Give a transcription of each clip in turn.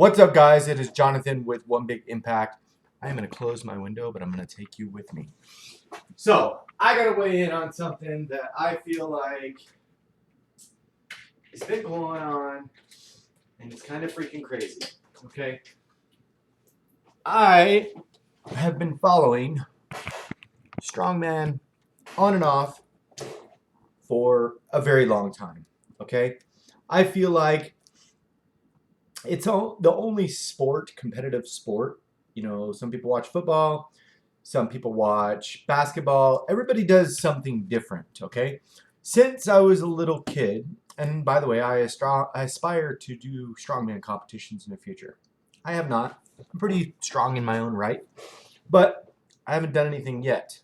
What's up, guys? It is Jonathan with One Big Impact. I am going to close my window, but I'm going to take you with me. So, I got to weigh in on something that I feel like has been going on, and it's kind of freaking crazy. Okay? I have been following Strongman on and off for a very long time. Okay? I feel like it's the only sport, competitive sport. You know, some people watch football, some people watch basketball. Everybody does something different, okay? Since I was a little kid, and by the way, I aspire to do strongman competitions in the future. I have not. I'm pretty strong in my own right, but I haven't done anything yet.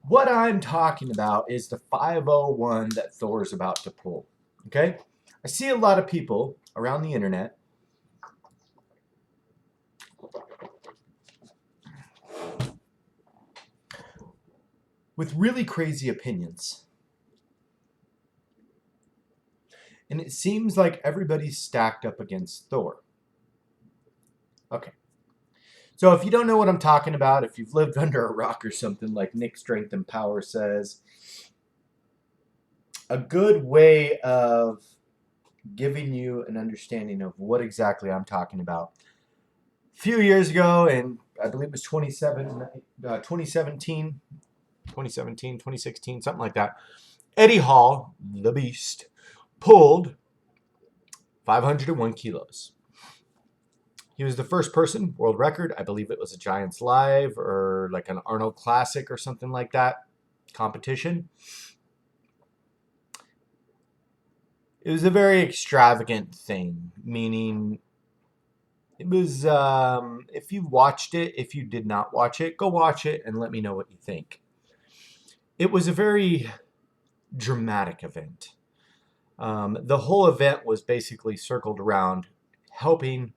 What I'm talking about is the 501 that Thor's about to pull, okay? I see a lot of people around the internet with really crazy opinions. And it seems like everybody's stacked up against Thor. Okay. So if you don't know what I'm talking about, if you've lived under a rock or something, like Nick Strength and Power says, a good way of giving you an understanding of what exactly I'm talking about. A few years ago, and I believe it was 2017, 2016, something like that, Eddie Hall, the Beast, pulled 501 kilos. He was the first person, world record. I believe it was a Giants Live or like an Arnold Classic or something like that competition. It was a very extravagant thing, meaning it was, if you watched it, if you did not watch it, go watch it and let me know what you think. It was a very dramatic event. The whole event was basically circled around helping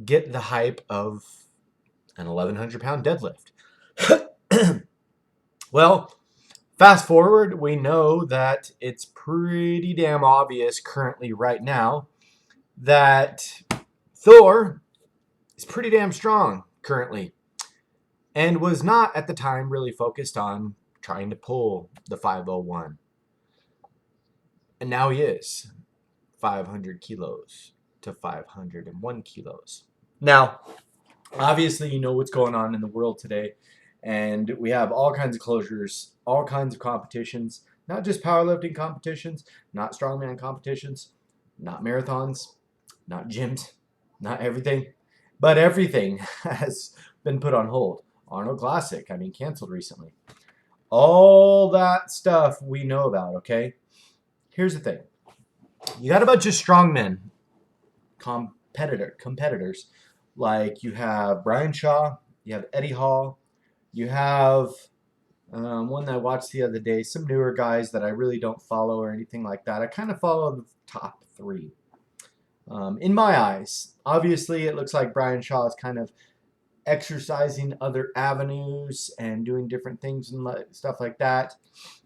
get the hype of an 1,100-pound deadlift. Well, fast forward, we know that it's pretty damn obvious currently right now that Thor is pretty damn strong currently and was not at the time really focused on trying to pull the 501. And now he is 500 kilos to 501 kilos. Now, obviously, you know what's going on in the world today, and we have all kinds of closures, all kinds of competitions, not just powerlifting competitions, not strongman competitions, not marathons, not gyms, not everything, but everything has been put on hold. Arnold Classic, canceled recently. All that stuff we know about, okay? Here's the thing. You got a bunch of strongmen competitors. Like you have Brian Shaw, you have Eddie Hall, you have one that I watched the other day, some newer guys that I really don't follow or anything like that. I kind of follow the top three. In my eyes, obviously it looks like Brian Shaw is kind of exercising other avenues and doing different things and stuff like that.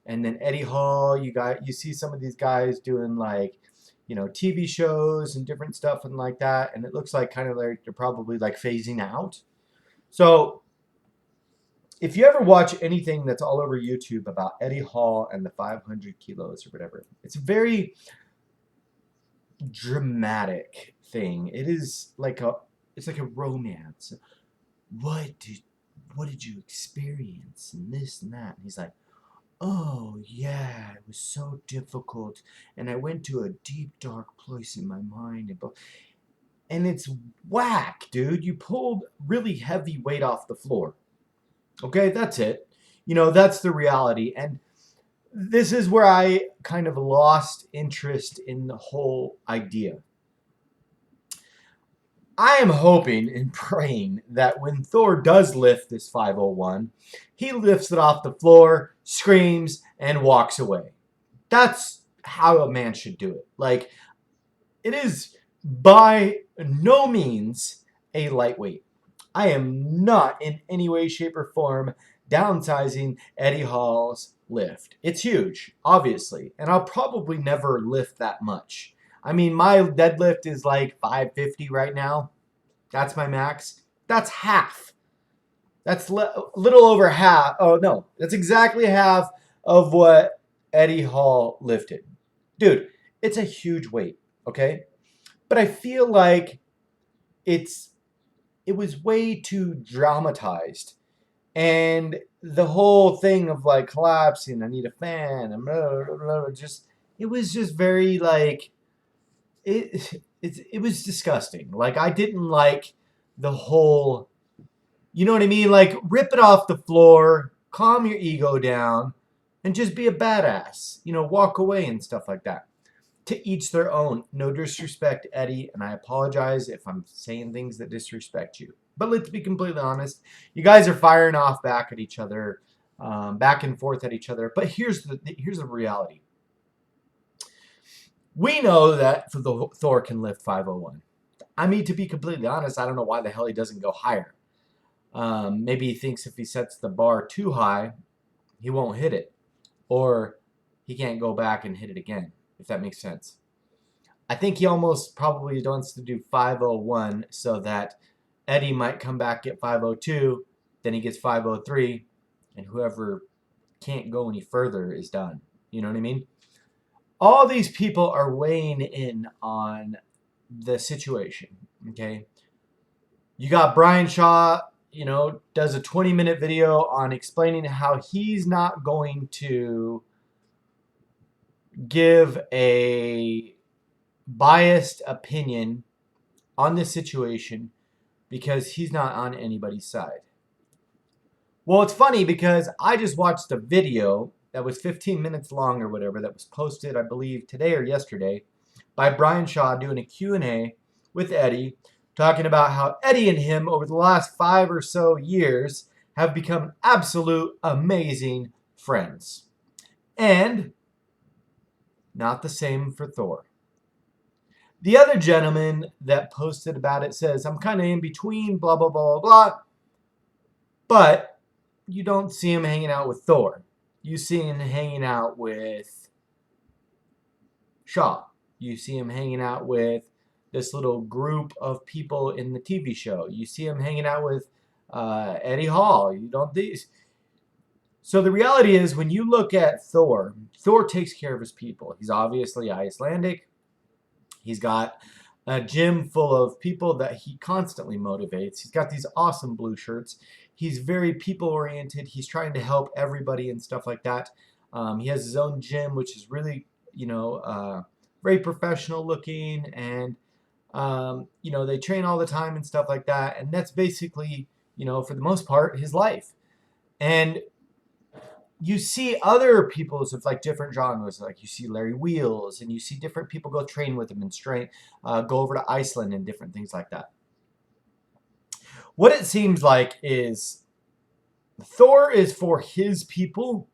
And then Eddie Hall, you see some of these guys doing like, you know, TV shows and different stuff and like that. And it looks like kind of like they're probably like phasing out. So if you ever watch anything that's all over YouTube about Eddie Hall and the 500 kilos or whatever, it's a very dramatic thing. It's like a romance. What did you experience and this and that? And he's like, oh yeah, it was so difficult, and I went to a deep dark place in my mind, and it's whack, dude. You pulled really heavy weight off the floor. Okay, that's it. You know, that's the reality. And this is where I kind of lost interest in the whole idea. I am hoping and praying that when Thor does lift this 501, he lifts it off the floor, screams, and walks away. That's how a man should do it. Like, it is by no means a lightweight. I am not in any way, shape, or form downsizing Eddie Hall's lift. It's huge, obviously, and I'll probably never lift that much. I mean, my deadlift is like 550 right now. That's my max. That's half. That's little over half. Oh, no. That's exactly half of what Eddie Hall lifted. Dude, it's a huge weight, okay? But I feel like it was way too dramatized. And the whole thing of like collapsing, I need a fan, and blah, blah, blah, just it was just very like it was disgusting. Like I didn't like the whole, you know what I mean? Like rip it off the floor, calm your ego down, and just be a badass. You know, walk away and stuff like that. To each their own. No disrespect, Eddie, and I apologize if I'm saying things that disrespect you. But let's be completely honest. You guys are firing off back at each other, back and forth at each other. But here's the reality. We know that Thor can lift 501. I mean, to be completely honest, I don't know why the hell he doesn't go higher. Maybe he thinks if he sets the bar too high, he won't hit it. Or he can't go back and hit it again, if that makes sense. I think he almost probably wants to do 501 so that Eddie might come back at 502, then he gets 503, and whoever can't go any further is done. You know what I mean? All these people are weighing in on the situation, okay? You got Brian Shaw, you know, does a 20-minute video on explaining how he's not going to give a biased opinion on this situation because he's not on anybody's side. Well, it's funny because I just watched a video that was 15 minutes long or whatever that was posted, I believe, today or yesterday by Brian Shaw doing a Q&A with Eddie, talking about how Eddie and him over the last 5 or so years have become absolute amazing friends. And not the same for Thor. The other gentleman that posted about it says, I'm kind of in between, blah, blah, blah, blah, blah. But you don't see him hanging out with Thor. You see him hanging out with Shaw. You see him hanging out with this little group of people in the TV show. You see him hanging out with Eddie Hall. You don't these. So the reality is, when you look at Thor, Thor takes care of his people. He's obviously Icelandic. He's got a gym full of people that he constantly motivates. He's got these awesome blue shirts. He's very people-oriented. He's trying to help everybody and stuff like that. He has his own gym, which is really, you know, very professional looking. And, you know, they train all the time and stuff like that. And that's basically, you know, for the most part, his life. And you see other people's of like different genres, like you see Larry Wheels, and you see different people go train with him and go over to Iceland and different things like that. What it seems like is Thor is for his people,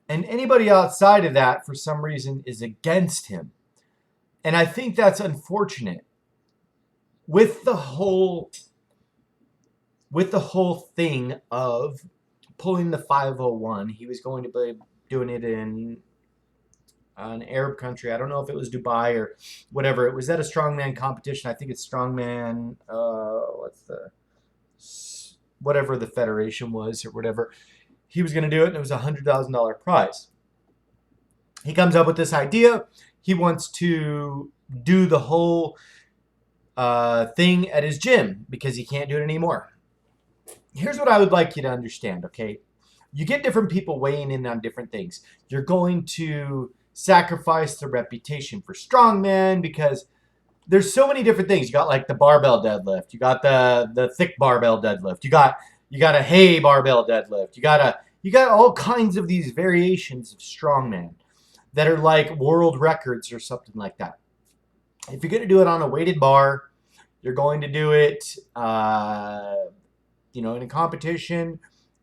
and anybody outside of that, for some reason, is against him. And I think that's unfortunate. With the whole thing of pulling the 501, he was going to be doing it in an Arab country. I don't know if it was Dubai or whatever. It was at a strongman competition. I think it's strongman. Whatever the federation was or whatever. He was going to do it, and it was a $100,000 prize. He comes up with this idea. He wants to do the whole thing at his gym because he can't do it anymore. Here's what I would like you to understand, okay? You get different people weighing in on different things. You're going to sacrifice the reputation for strongman because there's so many different things. You got like the barbell deadlift. You got the thick barbell deadlift. You got a hay barbell deadlift. You got all kinds of these variations of strongman that are like world records or something like that. If you're going to do it on a weighted bar, you're going to do it you know, in a competition,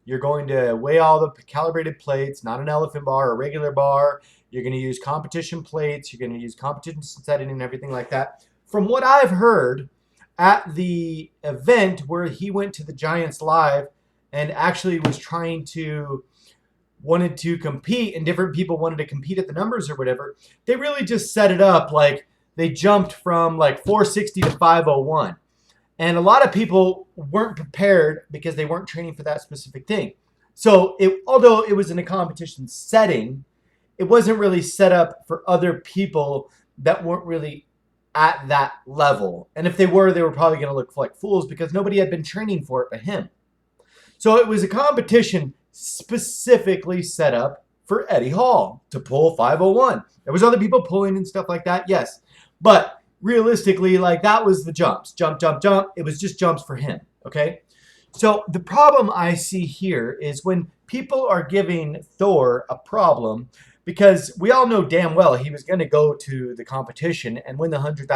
you're going to weigh all the calibrated plates, not an elephant bar or a regular bar. You're going to use competition plates. You're going to use competition setting and everything like that. From what I've heard at the event where he went to the Giants Live and actually was wanted to compete, and different people wanted to compete at the numbers or whatever, they really just set it up like they jumped from like 460 to 501. And a lot of people weren't prepared because they weren't training for that specific thing. So although it was in a competition setting, it wasn't really set up for other people that weren't really at that level. And if they were probably going to look like fools because nobody had been training for it but him. So it was a competition specifically set up for Eddie Hall to pull 501. There was other people pulling and stuff like that, yes. But realistically, like that was the jumps. Jump, jump, jump. It was just jumps for him, okay? So the problem I see here is when people are giving Thor a problem, because we all know damn well he was going to go to the competition and win the $100,000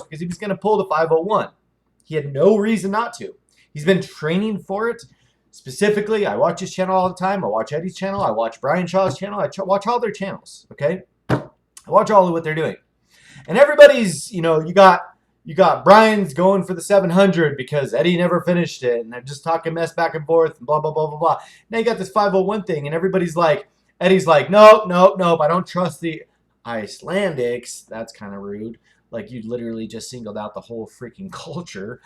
because he was going to pull the 501. He had no reason not to. He's been training for it. Specifically, I watch his channel all the time. I watch Eddie's channel. I watch Brian Shaw's channel. I watch all their channels, okay? I watch all of what they're doing. And everybody's, you got Brian's going for the 700 because Eddie never finished it. And they're just talking mess back and forth and blah, blah, blah, blah, blah. Now you got this 501 thing and everybody's like, Eddie's like, nope, nope, nope. I don't trust the Icelandics. That's kind of rude. Like you literally just singled out the whole freaking culture.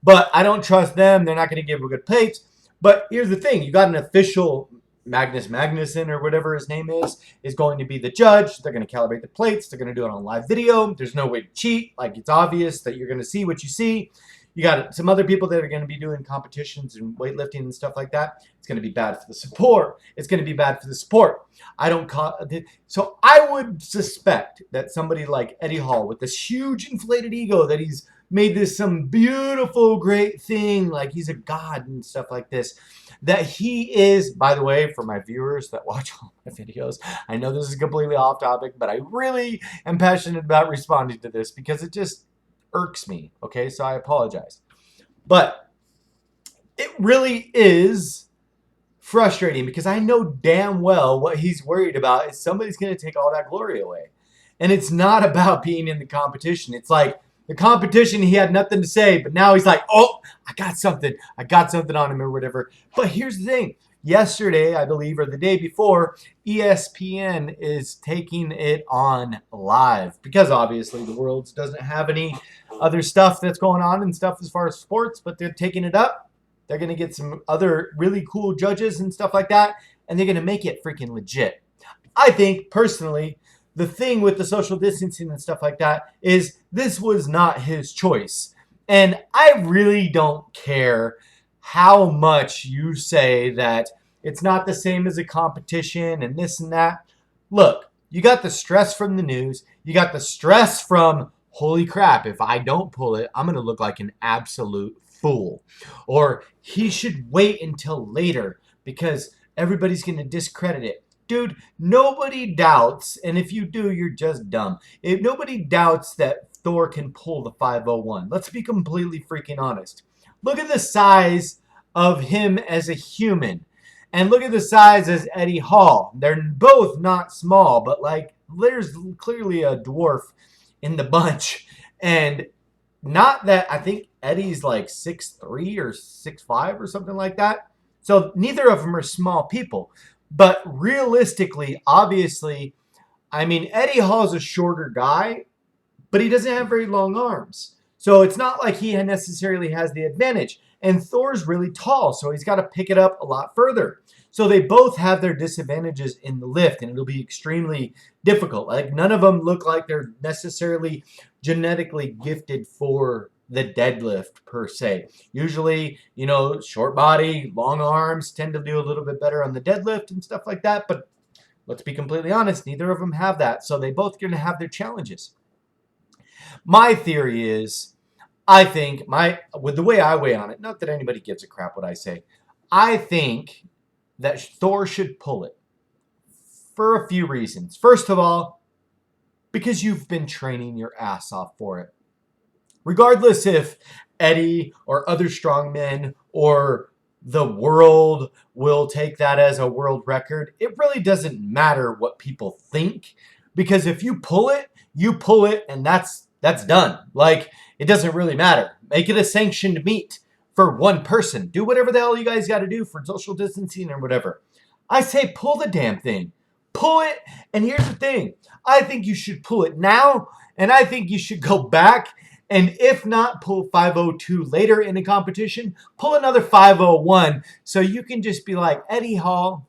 But I don't trust them. They're not going to give a good plates. But here's the thing. You got an official Magnus Magnuson or whatever his name is going to be the judge. They're going to calibrate the plates. They're going to do it on live video. There's no way to cheat. Like it's obvious that you're going to see what you see. You got some other people that are going to be doing competitions and weightlifting and stuff like that. It's going to be bad for the support. It's going to be bad for the sport. So I would suspect that somebody like Eddie Hall with this huge inflated ego that he's made this some beautiful, great thing, like he's a god and stuff like this, that he is, by the way, for my viewers that watch all my videos, I know this is completely off topic, but I really am passionate about responding to this because it just irks me, okay? So I apologize. But it really is frustrating because I know damn well what he's worried about is somebody's going to take all that glory away. And it's not about being in the competition. It's like the competition, he had nothing to say, but now he's like, oh, I got something on him or whatever. But here's the thing. Yesterday, I believe, or the day before, ESPN is taking it on live because obviously the world doesn't have any other stuff that's going on and stuff as far as sports, but they're taking it up. They're going to get some other really cool judges and stuff like that, and they're going to make it freaking legit. I think, personally, the thing with the social distancing and stuff like that is this was not his choice. And I really don't care how much you say that it's not the same as a competition and this and that. Look, you got the stress from the news. You got the stress from, holy crap, if I don't pull it, I'm going to look like an absolute fool. Or he should wait until later because everybody's going to discredit it. Dude, nobody doubts, and if you do, you're just dumb. If nobody doubts that Thor can pull the 501. Let's be completely freaking honest. Look at the size of him as a human. And look at the size as Eddie Hall. They're both not small, but like there's clearly a dwarf in the bunch. And not that I think Eddie's like 6'3" or 6'5" or something like that. So neither of them are small people. But realistically, obviously, I mean, Eddie Hall's a shorter guy, but he doesn't have very long arms. So it's not like he necessarily has the advantage. And Thor's really tall, so he's got to pick it up a lot further. So they both have their disadvantages in the lift, and it'll be extremely difficult. Like none of them look like they're necessarily genetically gifted for the deadlift per se. Usually, short body, long arms tend to do a little bit better on the deadlift and stuff like that. But let's be completely honest, neither of them have that. So they both going to have their challenges. My theory is, I think, with the way I weigh on it, not that anybody gives a crap what I say, I think that Thor should pull it for a few reasons. First of all, because you've been training your ass off for it. Regardless if Eddie or other strongmen or the world will take that as a world record, it really doesn't matter what people think. Because if you pull it, and that's done. Like, it doesn't really matter. Make it a sanctioned meet for one person. Do whatever the hell you guys got to do for social distancing or whatever. I say pull the damn thing. Pull it, and here's the thing. I think you should pull it now And I think you should go back and if not pull 502 later in a competition, pull another 501 so you can just be like, Eddie Hall,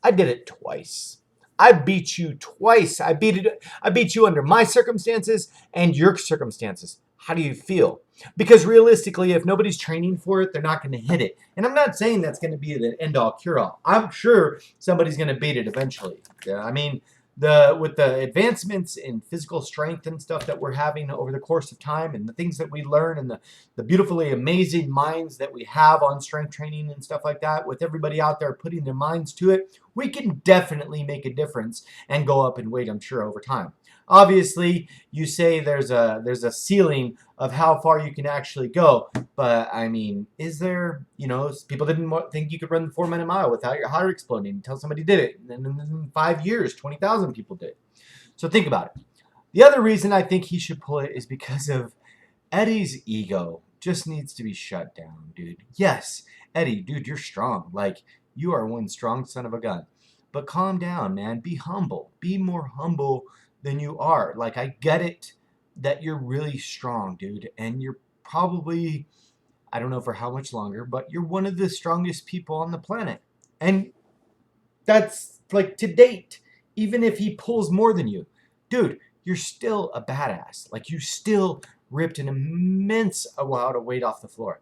I did it twice. I beat you twice. I beat you under my circumstances and your circumstances. How do you feel? Because realistically, if nobody's training for it, they're not going to hit it. And I'm not saying that's going to be the end all cure all. I'm sure somebody's going to beat it eventually. Yeah, I mean, with the advancements in physical strength and stuff that we're having over the course of time, and the things that we learn, and the beautifully amazing minds that we have on strength training and stuff like that, with everybody out there putting their minds to it, we can definitely make a difference and go up in weight, I'm sure, over time. Obviously, you say there's a ceiling of how far you can actually go, but I mean, is there? People didn't think you could run the 4-minute mile without your heart exploding until somebody did it, and then in 5 years, 20,000 people did. So think about it. The other reason I think he should pull it is because of Eddie's ego. Just needs to be shut down, dude. Yes, Eddie, dude, you're strong. Like, you are one strong son of a gun. But calm down, man. Be humble. Be more humble than you are. Like, I get it that you're really strong, dude. And you're probably, I don't know for how much longer, but you're one of the strongest people on the planet. And that's like to date, even if he pulls more than you. Dude, you're still a badass. Like, you still ripped an immense amount of weight off the floor.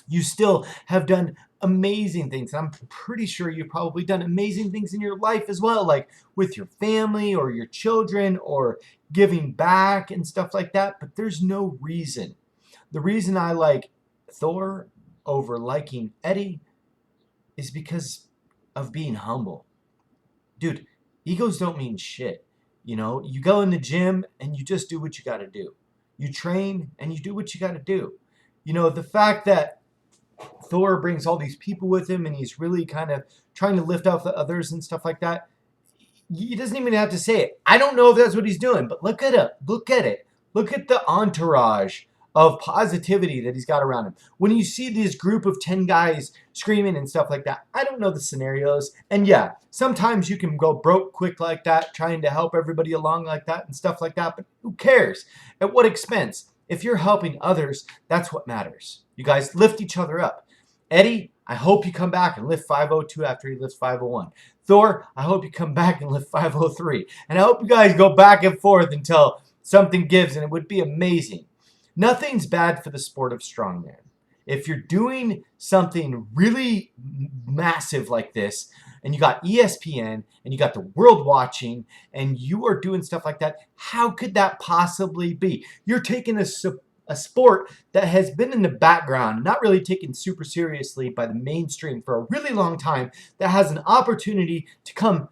You still have done amazing things. I'm pretty sure you've probably done amazing things in your life as well, like with your family or your children or giving back and stuff like that. But there's no reason. The reason I like Thor over liking Eddie is because of being humble. Dude, egos don't mean shit. You go in the gym and you just do what you got to do. You train and you do what you got to do. The fact that Thor brings all these people with him and he's really kind of trying to lift up the others and stuff like that. He doesn't even have to say it. I don't know if that's what he's doing, but look at it. Look at it. Look at the entourage of positivity that he's got around him. When you see this group of 10 guys screaming and stuff like that, I don't know the scenarios. And yeah, sometimes you can go broke quick like that, trying to help everybody along like that and stuff like that. But who cares? At what expense? If you're helping others, that's what matters. You guys lift each other up. Eddie, I hope you come back and lift 502 after he lifts 501. Thor, I hope you come back and lift 503. And I hope you guys go back and forth until something gives, and it would be amazing. Nothing's bad for the sport of strongman. If you're doing something really massive like this, and you got ESPN, and you got the world watching, and you are doing stuff like that, how could that possibly be? You're taking a sport that has been in the background, not really taken super seriously by the mainstream for a really long time, that has an opportunity to come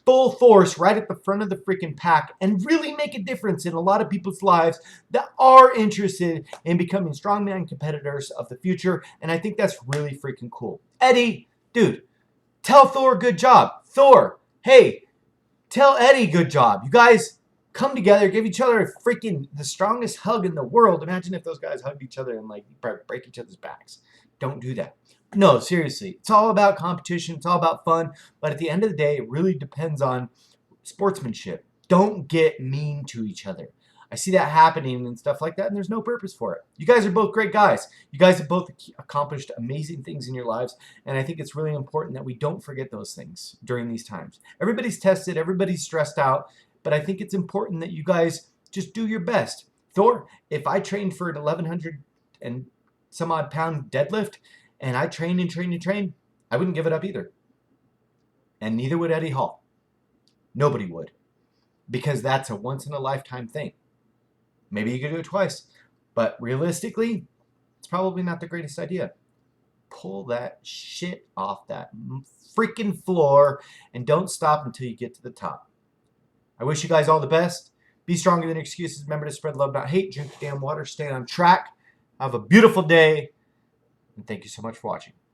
full force right at the front of the freaking pack and really make a difference in a lot of people's lives that are interested in becoming strongman competitors of the future. And I think that's really freaking cool. Eddie, dude, tell Thor good job. Thor, hey, tell Eddie good job. You guys come together, give each other the strongest hug in the world. Imagine if those guys hugged each other and like break each other's backs. Don't do that. No, seriously. It's all about competition. It's all about fun. But at the end of the day, it really depends on sportsmanship. Don't get mean to each other. I see that happening and stuff like that, and there's no purpose for it. You guys are both great guys. You guys have both accomplished amazing things in your lives, and I think it's really important that we don't forget those things during these times. Everybody's tested. Everybody's stressed out, but I think it's important that you guys just do your best. Thor, if I trained for an 1,100 and some odd pound deadlift, and I train and train and train, I wouldn't give it up either. And neither would Eddie Hall. Nobody would. Because that's a once-in-a-lifetime thing. Maybe you could do it twice. But realistically, it's probably not the greatest idea. Pull that shit off that freaking floor and don't stop until you get to the top. I wish you guys all the best. Be stronger than excuses. Remember to spread love, not hate. Drink the damn water. Stay on track. Have a beautiful day. And thank you so much for watching.